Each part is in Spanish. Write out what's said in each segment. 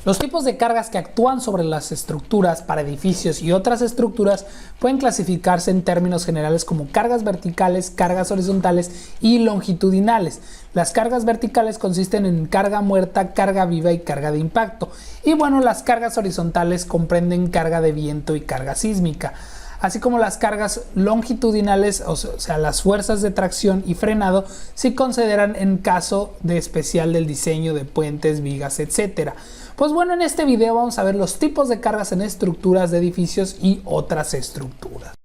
Los tipos de cargas que actúan sobre las estructuras para edificios y otras estructuras pueden clasificarse en términos generales como cargas verticales, cargas horizontales y longitudinales. Las cargas verticales consisten en carga muerta, carga viva y carga de impacto. Y bueno, las cargas horizontales comprenden carga de viento y carga sísmica. Así como las cargas longitudinales, o sea, las fuerzas de tracción y frenado, se consideran en caso de especial del diseño de puentes, vigas, etc. Pues bueno, en este video vamos a ver los tipos de cargas en estructuras de edificios y otras estructuras.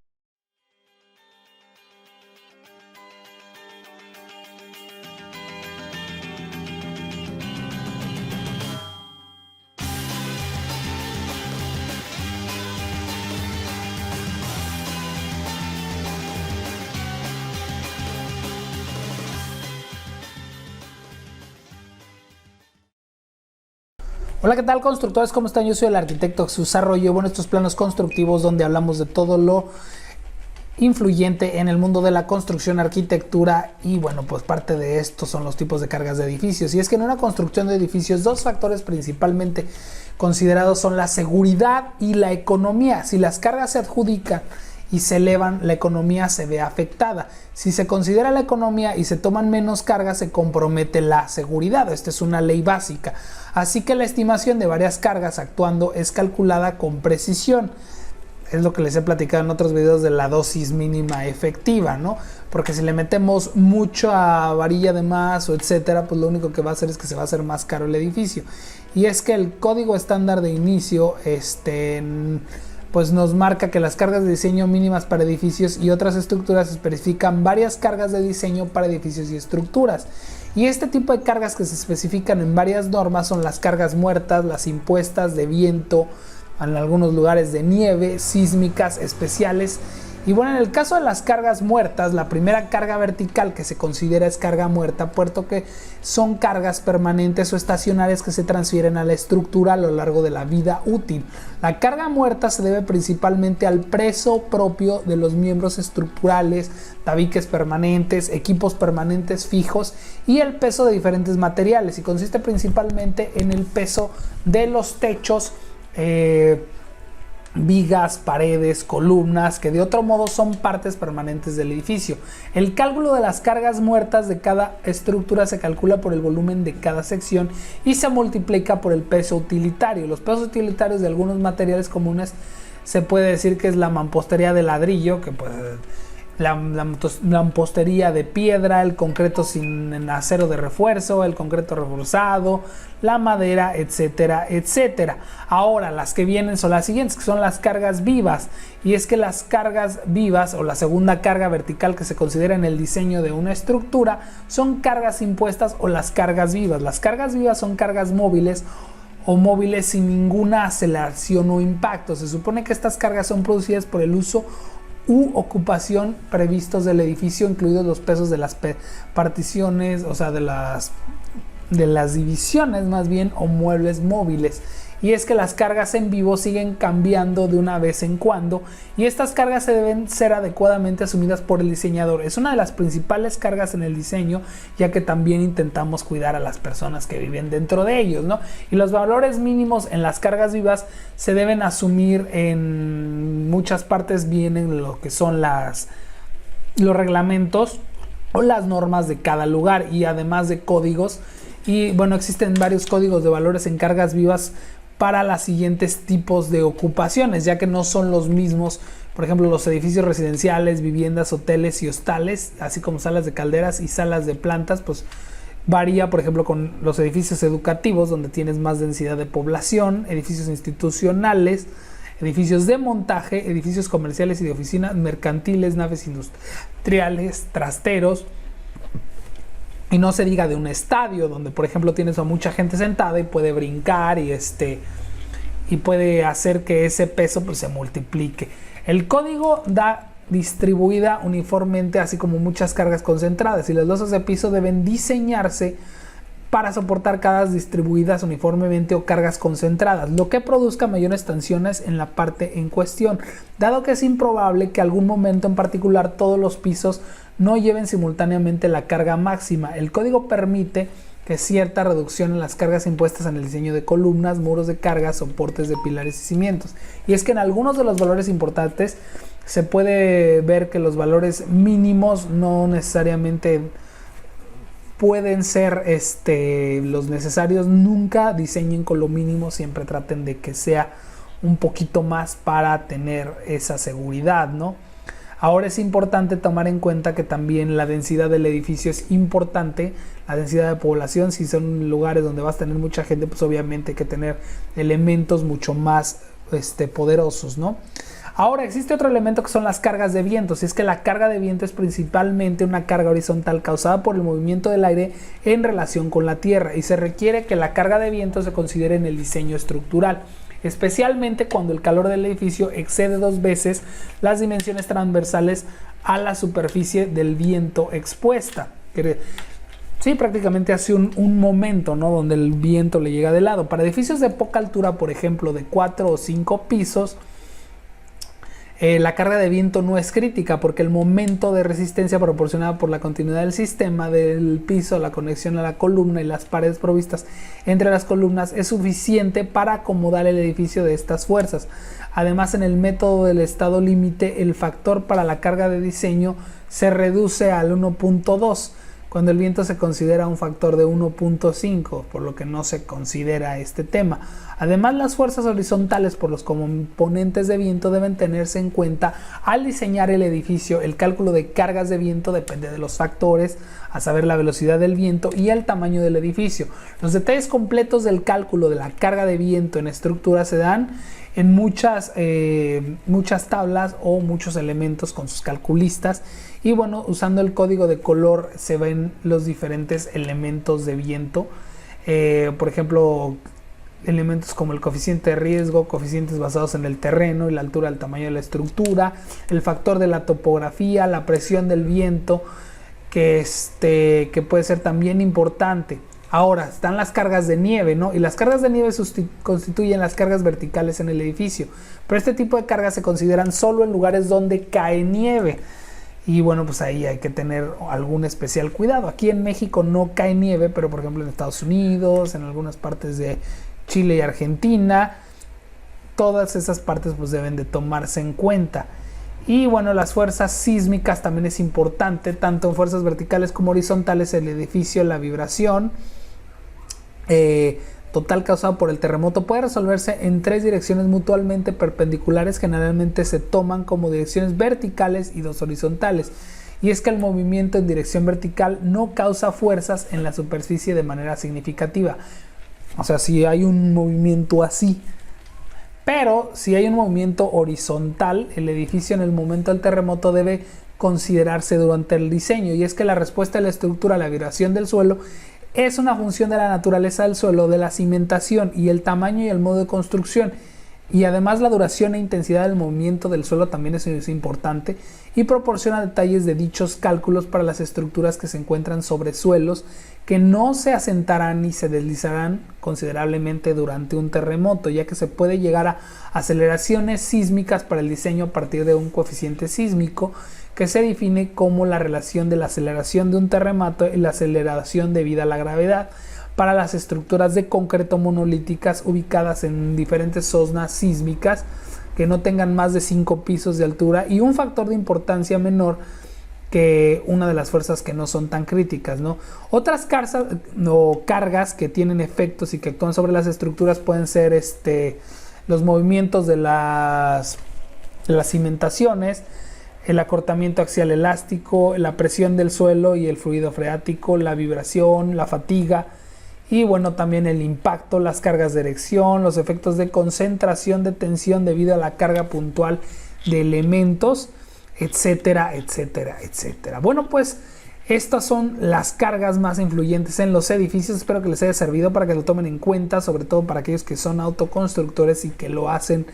Hola, ¿qué tal, constructores? ¿Cómo están? Yo soy el arquitecto Jesús Arroyo. Bueno, estos planos constructivos donde hablamos de todo lo influyente en el mundo de la construcción, arquitectura, y bueno, pues parte de esto son los tipos de cargas de edificios. Y es que en una construcción de edificios, dos factores principalmente considerados son la seguridad y la economía. Si las cargas se adjudican y se elevan, la economía se ve afectada. Si se considera la economía y se toman menos cargas, se compromete la seguridad. Esta es una ley básica. Así que la estimación de varias cargas actuando es calculada con precisión. Es lo que les he platicado en otros videos de la dosis mínima efectiva, ¿no? Porque si le metemos mucha varilla de más o etcétera, pues lo único que va a hacer es que se va a hacer más caro el edificio. Y es que el código estándar de inicio, pues nos marca que las cargas de diseño mínimas para edificios y otras estructuras especifican varias cargas de diseño para edificios y estructuras. Y este tipo de cargas que se especifican en varias normas son las cargas muertas, las impuestas de viento, en algunos lugares de nieve, sísmicas, especiales. Y bueno, en el caso de las cargas muertas, la primera carga vertical que se considera es carga muerta, puesto que son cargas permanentes o estacionarias que se transfieren a la estructura a lo largo de la vida útil. La carga muerta se debe principalmente al peso propio de los miembros estructurales, tabiques permanentes, equipos permanentes fijos y el peso de diferentes materiales, y consiste principalmente en el peso de los techos, vigas, paredes, columnas, que de otro modo son partes permanentes del edificio. El cálculo de las cargas muertas de cada estructura se calcula por el volumen de cada sección y se multiplica por el peso utilitario. Los pesos utilitarios de algunos materiales comunes se puede decir que es la mampostería de ladrillo, que pues la mampostería de piedra, el concreto sin acero de refuerzo, el concreto reforzado, la madera, etcétera, etcétera. Ahora, las que vienen son las siguientes, que son las cargas vivas. Y es que las cargas vivas, o la segunda carga vertical que se considera en el diseño de una estructura, son cargas impuestas o las cargas vivas. Las cargas vivas son cargas móviles o móviles sin ninguna aceleración o impacto. Se supone que estas cargas son producidas por el uso u ocupación previstos del edificio, incluidos los pesos de las particiones, o sea, de las divisiones más bien, o muebles móviles. Y es que las cargas en vivo siguen cambiando de una vez en cuando, y estas cargas se deben ser adecuadamente asumidas por el diseñador. Es una de las principales cargas en el diseño, ya que también intentamos cuidar a las personas que viven dentro de ellos, ¿no? Y los valores mínimos en las cargas vivas se deben asumir en muchas partes, vienen lo que son los reglamentos o las normas de cada lugar, y además de códigos. Y bueno, existen varios códigos de valores en cargas vivas para los siguientes tipos de ocupaciones, ya que no son los mismos. Por ejemplo, los edificios residenciales, viviendas, hoteles y hostales, así como salas de calderas y salas de plantas, pues varía, por ejemplo, con los edificios educativos, donde tienes más densidad de población, edificios institucionales, edificios de montaje, edificios comerciales y de oficinas, mercantiles, naves industriales, trasteros. Y no se diga de un estadio, donde por ejemplo tienes a mucha gente sentada y puede brincar y puede hacer que ese peso pues se multiplique. El código da distribuida uniformemente, así como muchas cargas concentradas, y las losas de piso deben diseñarse para soportar cargas distribuidas uniformemente o cargas concentradas, lo que produzca mayores tensiones en la parte en cuestión, dado que es improbable que algún momento en particular todos los pisos no lleven simultáneamente la carga máxima. El código permite que cierta reducción en las cargas impuestas en el diseño de columnas, muros de carga, soportes de pilares y cimientos. Y es que en algunos de los valores importantes se puede ver que los valores mínimos no necesariamente pueden ser los necesarios. Nunca diseñen con lo mínimo, siempre traten de que sea un poquito más para tener esa seguridad, ¿no? Ahora es importante tomar en cuenta que también la densidad del edificio es importante, la densidad de población. Si son lugares donde vas a tener mucha gente, pues obviamente hay que tener elementos mucho más poderosos, ¿no? Ahora existe otro elemento que son las cargas de viento. Si es que la carga de viento es principalmente una carga horizontal causada por el movimiento del aire en relación con la tierra, y se requiere que la carga de viento se considere en el diseño estructural, especialmente cuando el calor del edificio excede 2 veces las dimensiones transversales a la superficie del viento expuesta. Sí, prácticamente hace un momento, ¿no?, donde el viento le llega de lado. Para edificios de poca altura, por ejemplo, de 4 o 5 pisos, la carga de viento no es crítica, porque el momento de resistencia proporcionada por la continuidad del sistema del piso, la conexión a la columna y las paredes provistas entre las columnas es suficiente para acomodar el edificio de estas fuerzas. Además, en el método del estado límite, el factor para la carga de diseño se reduce al 1.2, cuando el viento se considera un factor de 1.5, por lo que no se considera este tema. Además, las fuerzas horizontales por los componentes de viento deben tenerse en cuenta al diseñar el edificio. El cálculo de cargas de viento depende de los factores, a saber, la velocidad del viento y el tamaño del edificio. Los detalles completos del cálculo de la carga de viento en estructura se dan en muchas tablas o muchos elementos con sus calculistas, y bueno, usando el código de color se ven los diferentes elementos de viento. Por ejemplo, elementos como el coeficiente de riesgo, coeficientes basados en el terreno y la altura, el tamaño de la estructura, el factor de la topografía, la presión del viento, que puede ser también importante. Ahora están las cargas de nieve, ¿no? Y las cargas de nieve constituyen las cargas verticales en el edificio, pero este tipo de cargas se consideran solo en lugares donde cae nieve. Y bueno, pues ahí hay que tener algún especial cuidado. Aquí en México no cae nieve, pero por ejemplo en Estados Unidos, en algunas partes de Chile y Argentina, todas esas partes pues deben de tomarse en cuenta. Y bueno, las fuerzas sísmicas también es importante, tanto en fuerzas verticales como horizontales, el edificio, la vibración total causada por el terremoto puede resolverse en 3 direcciones mutuamente perpendiculares. Generalmente se toman como direcciones verticales y 2 horizontales. Y es que el movimiento en dirección vertical no causa fuerzas en la superficie de manera significativa. O sea, si hay un movimiento así. Pero si hay un movimiento horizontal, el edificio en el momento del terremoto debe considerarse durante el diseño. Y es que la respuesta de la estructura a la vibración del suelo es una función de la naturaleza del suelo, de la cimentación y el tamaño y el modo de construcción. Y además la duración e intensidad del movimiento del suelo también es importante, y proporciona detalles de dichos cálculos para las estructuras que se encuentran sobre suelos que no se asentarán ni se deslizarán considerablemente durante un terremoto, ya que se puede llegar a aceleraciones sísmicas para el diseño a partir de un coeficiente sísmico que se define como la relación de la aceleración de un terremoto y la aceleración debida a la gravedad para las estructuras de concreto monolíticas ubicadas en diferentes zonas sísmicas que no tengan más de 5 pisos de altura, y un factor de importancia menor que una de las fuerzas que no son tan críticas, ¿no? Otras cargas que tienen efectos y que actúan sobre las estructuras pueden ser los movimientos de las cimentaciones, el acortamiento axial elástico, la presión del suelo y el fluido freático, la vibración, la fatiga, y bueno, también el impacto, las cargas de erección, los efectos de concentración de tensión debido a la carga puntual de elementos, etcétera, etcétera, etcétera. Bueno, pues estas son las cargas más influyentes en los edificios. Espero que les haya servido para que lo tomen en cuenta, sobre todo para aquellos que son autoconstructores y que lo hacen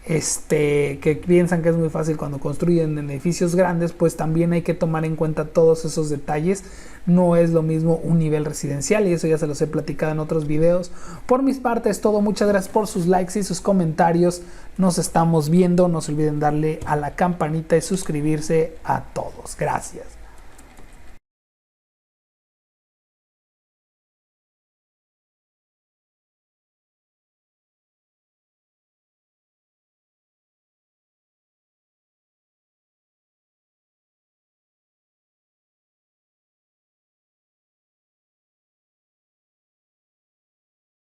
que piensan que es muy fácil cuando construyen en edificios grandes. Pues también hay que tomar en cuenta todos esos detalles. No es lo mismo un nivel residencial, y eso ya se los he platicado en otros videos. Por mis partes es todo. Muchas gracias por sus likes y sus comentarios. Nos estamos viendo. No se olviden darle a la campanita y suscribirse a todos. Gracias.